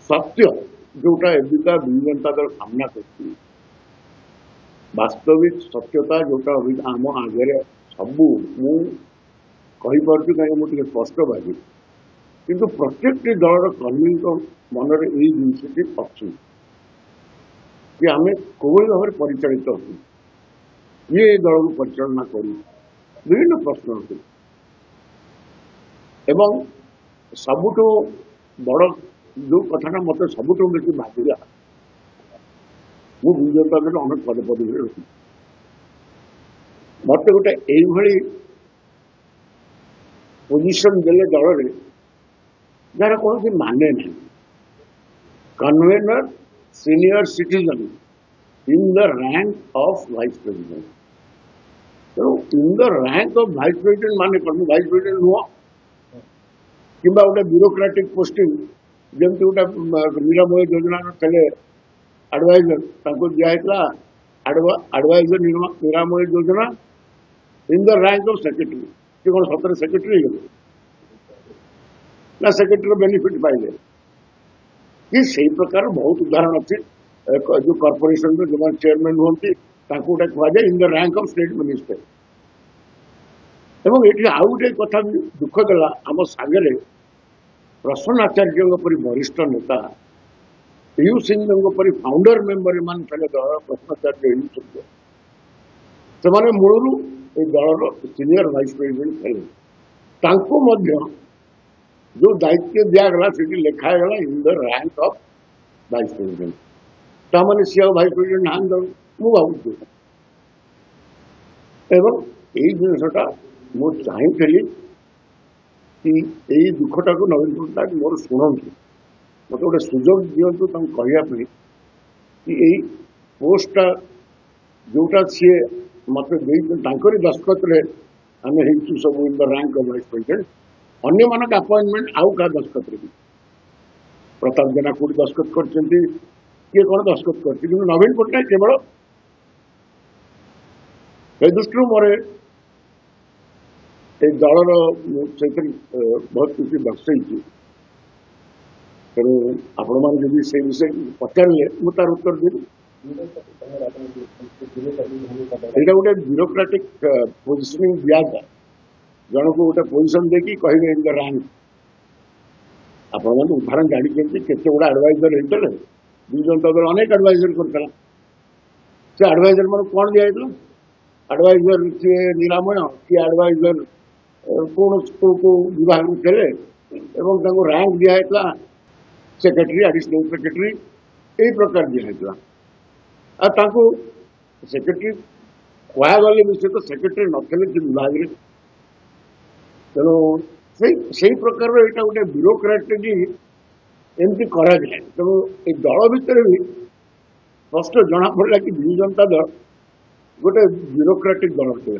सत्य जोटा एबिका विजु जनता दल सामना कर वास्तविक सत्यता जोटा आम आगे सबू मुझे कहीं स्पष्टवादी किंतु प्रत्येक दलर कर्मी मन में यही जिनसी अच्छी कि आम कोई भाव में परिचालित हो ये दल को परिचालना कर विभिन्न प्रश्न एवं सबुठ बड़ जो कथा मत सबुठ बेस भाविला मुझे जनता दल अनेक पद पदवी रखी मत गोटे यही पोजिशन देले दल में जार कौन माने ना convener senior citizen in the rank of vice president तेणु in the rank of vice president माने कौन वाइस प्रेसिडेंट नुह कि गोटे ब्यूरोक्रेटिक पोस्टिंग जमी गोटे निरामय योजना थे एडवाइजर दिखाई एडवाइजर निरामय योजना in the rank of secretary सी कौन सतर सेक्रेटरी ना सेक्रेटरी बेनिफिट पाइले कि से प्रकार बहुत उदाहरण अच्छी जो कॉर्पोरेशन जो चेयरमैन हमें गोटे कहुए in the rank of state minister एवं ये आउ गोटे कथा दुख देला आम सागर प्रसन्न आचार्य परी वरिष्ठ नेता यू सिंह परी फाउंडर मेंबर मान थे दल प्रश्नाचार्य यू सिंह से मूलरू दलर सीनियर वाइस प्रेसिडेंट थे जो दायित्व दिगला से लिखागला in the rank of vice president ताने सी वाइस प्रेसिडेंट ना दल मुझे एवं यही जिनसा मुझे चाहिए कि यही दुखटा को नवीन पट्टनायक मोर शुणु मत गोटे सुजोग दिंतु कहवाई कि यही पोस्टा जोटा सी मत दस्खत आम सब इन the rank of vice president अन्य मान अपॉइंटमेंट आउ क्या दस्खत प्रताप जेना कौट दस्खत कर किए कौन दस्खत कर नवीन पट्टनायक केवल दृष्टि मोर दलर से बहुत किसी दर्शाई तेणु आपण मैंने से विषय पचारे मुझे तार उत्तर देवी यहाँ गोटे ब्यूरोक्रेटिक पोजिशनिंग दिया जाए जन को गोटे पोजिशन देखिए कहे इन द रैंक आपण मैंने उदाहरण जानी केते गुड़ा एडवाइजर होते विजु जनता दल अनेक एडवाइजर करता से एडवाइजर मान कौन दिखाई एडवाइजर सी निरामय कि एडवाइजर कौन को विभाग में थे रैंक दिखाई सेक्रेटरी एडिशनल सेक्रेटरी यही प्रकार दिखाई सेक्रेटरी कहगले भी से तो सेक्रेटरी नथिले कि विभाग में तेणु से प्रकार यहाँ गोटे ब्यूरोक्रेटिक एमती कराए तेणु ये दल भितर भी स्पष्ट जना पड़ा कि विजु जनता दल गोटे ब्यूरोक्रेटिक दल थे।